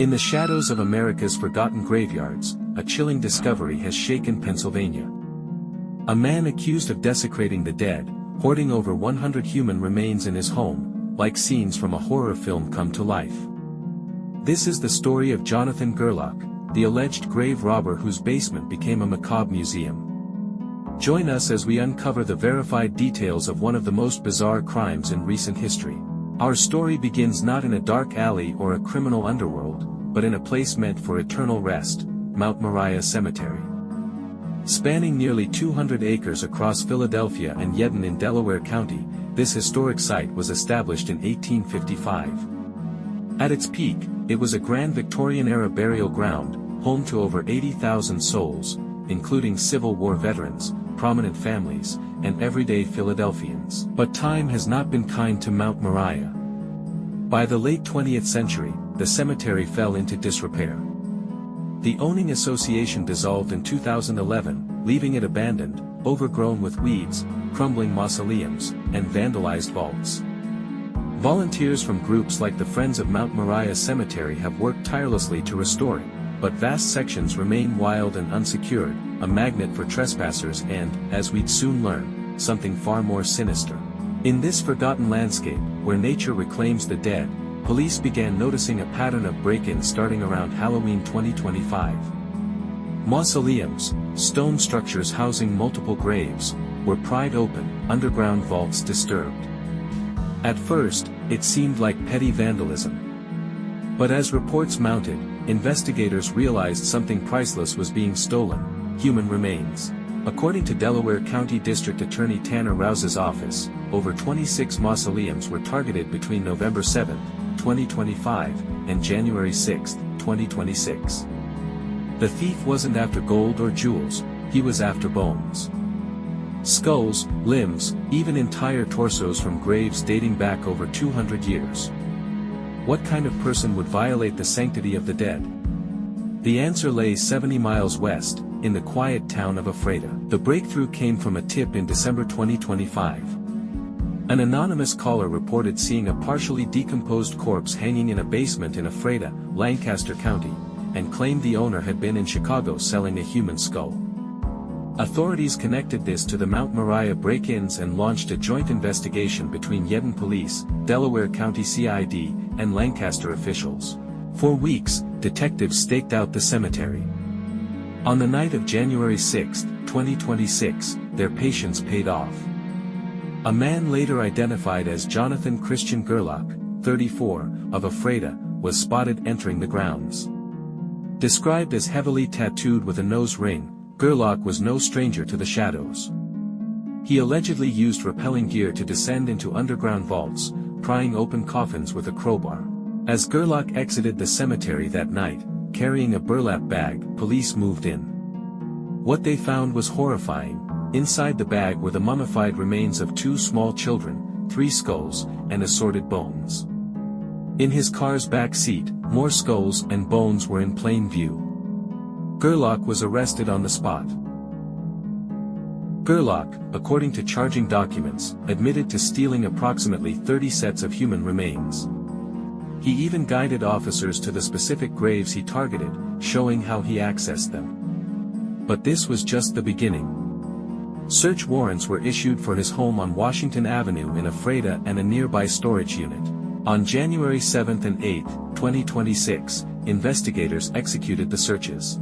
In the shadows of America's forgotten graveyards, a chilling discovery has shaken Pennsylvania. A man accused of desecrating the dead, hoarding over 100 human remains in his home, like scenes from a horror film come to life. This is the story of Jonathan Gerlach, the alleged grave robber whose basement became a macabre museum. Join us as we uncover the verified details of one of the most bizarre crimes in recent history. Our story begins not in a dark alley or a criminal underworld, but in a place meant for eternal rest, Mount Moriah Cemetery. Spanning nearly 200 acres across Philadelphia and Yeadon in Delaware County, this historic site was established in 1855. At its peak, it was a grand Victorian-era burial ground, home to over 80,000 souls, including Civil War veterans, prominent families, and everyday Philadelphians. But time has not been kind to Mount Moriah. By the late 20th century, the cemetery fell into disrepair. The owning association dissolved in 2011, leaving it abandoned, overgrown with weeds, crumbling mausoleums, and vandalized vaults. Volunteers from groups like the Friends of Mount Moriah Cemetery have worked tirelessly to restore it, but vast sections remain wild and unsecured, a magnet for trespassers and, as we'd soon learn, something far more sinister. In this forgotten landscape, where nature reclaims the dead, police began noticing a pattern of break-ins starting around Halloween 2025. Mausoleums, stone structures housing multiple graves, were pried open, underground vaults disturbed. At first, it seemed like petty vandalism. But as reports mounted, investigators realized something priceless was being stolen: human remains. According to Delaware County District Attorney Tanner Rouse's office, over 26 mausoleums were targeted between November 7, 2025, and January 6, 2026. The thief wasn't after gold or jewels, he was after bones. Skulls, limbs, even entire torsos from graves dating back over 200 years. What kind of person would violate the sanctity of the dead? The answer lay 70 miles west, in the quiet town of Ephrata. The breakthrough came from a tip in December 2025. An anonymous caller reported seeing a partially decomposed corpse hanging in a basement in Ephrata, Lancaster County, and claimed the owner had been in Chicago selling a human skull. Authorities connected this to the Mount Moriah break-ins and launched a joint investigation between Yeadon Police, Delaware County CID, and Lancaster officials. For weeks, detectives staked out the cemetery. On the night of January 6, 2026, their patience paid off. A man later identified as Jonathan Christian Gerlach, 34, of Ephrata, was spotted entering the grounds. Described as heavily tattooed with a nose ring, Gerlach was no stranger to the shadows. He allegedly used rappelling gear to descend into underground vaults, prying open coffins with a crowbar. As Gerlach exited the cemetery that night, carrying a burlap bag, police moved in. What they found was horrifying. Inside the bag were the mummified remains of 2 small children, 3 skulls, and assorted bones. In his car's back seat, more skulls and bones were in plain view. Gerlach was arrested on the spot. Gerlach, according to charging documents, admitted to stealing approximately 30 sets of human remains. He even guided officers to the specific graves he targeted, showing how he accessed them. But this was just the beginning. Search warrants were issued for his home on Washington Avenue in Ephrata and a nearby storage unit. On January 7 and 8, 2026, investigators executed the searches.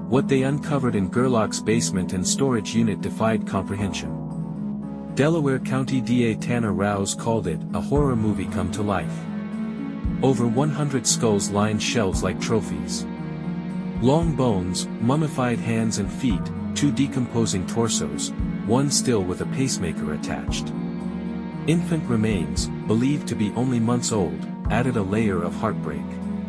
What they uncovered in Gerlach's basement and storage unit defied comprehension. Delaware County DA Tanner Rouse called it a horror movie come to life. Over 100 skulls lined shelves like trophies. Long bones, mummified hands and feet, 2 decomposing torsos, 1 still with a pacemaker attached. Infant remains, believed to be only months old, added a layer of heartbreak.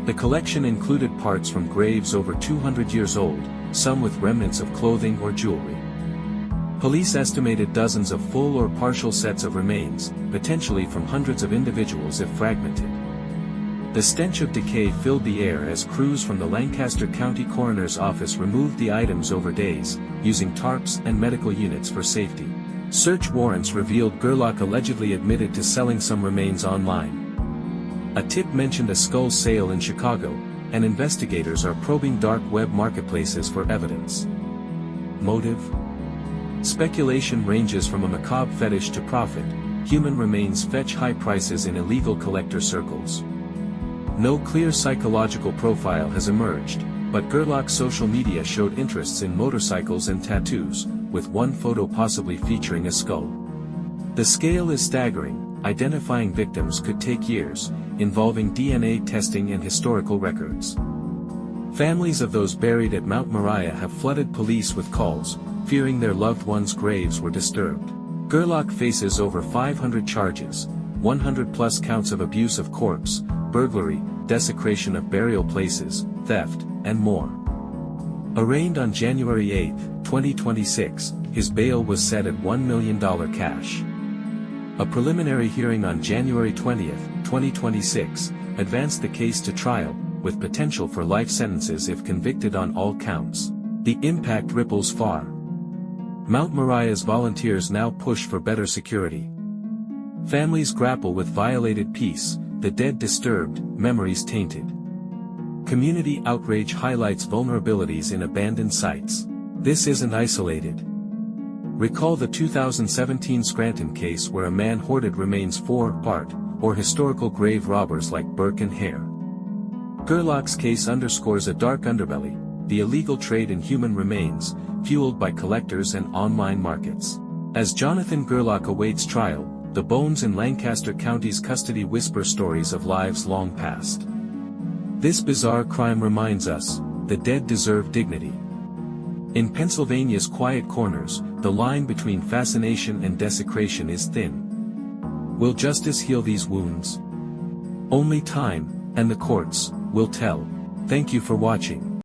The collection included parts from graves over 200 years old, some with remnants of clothing or jewelry. Police estimated dozens of full or partial sets of remains, potentially from hundreds of individuals if fragmented. The stench of decay filled the air as crews from the Lancaster County Coroner's Office removed the items over days, using tarps and medical units for safety. Search warrants revealed Gerlach allegedly admitted to selling some remains online. A tip mentioned a skull sale in Chicago, and investigators are probing dark web marketplaces for evidence. Motive? Speculation ranges from a macabre fetish to profit. Human remains fetch high prices in illegal collector circles. No clear psychological profile has emerged, but Gerlach's social media showed interests in motorcycles and tattoos, with one photo possibly featuring a skull. The scale is staggering. Identifying victims could take years, involving DNA testing and historical records. Families of those buried at Mount Moriah have flooded police with calls, fearing their loved ones' graves were disturbed. Gerlach faces over 500 charges, 100+ counts of abuse of corpse, burglary, desecration of burial places, theft, and more. Arraigned on January 8, 2026, his bail was set at $1 million cash. A preliminary hearing on January 20, 2026, advanced the case to trial, with potential for life sentences if convicted on all counts. The impact ripples far. Mount Moriah's volunteers now push for better security. Families grapple with violated peace, the dead disturbed, memories tainted. Community outrage highlights vulnerabilities in abandoned sites. This isn't isolated. Recall the 2017 Scranton case where a man hoarded remains apart, or historical grave robbers like Burke and Hare. Gerlach's case underscores a dark underbelly, the illegal trade in human remains, fueled by collectors and online markets. As Jonathan Gerlach awaits trial, the bones in Lancaster County's custody whisper stories of lives long past. This bizarre crime reminds us, the dead deserve dignity. In Pennsylvania's quiet corners, the line between fascination and desecration is thin. Will justice heal these wounds? Only time, and the courts, will tell. Thank you for watching.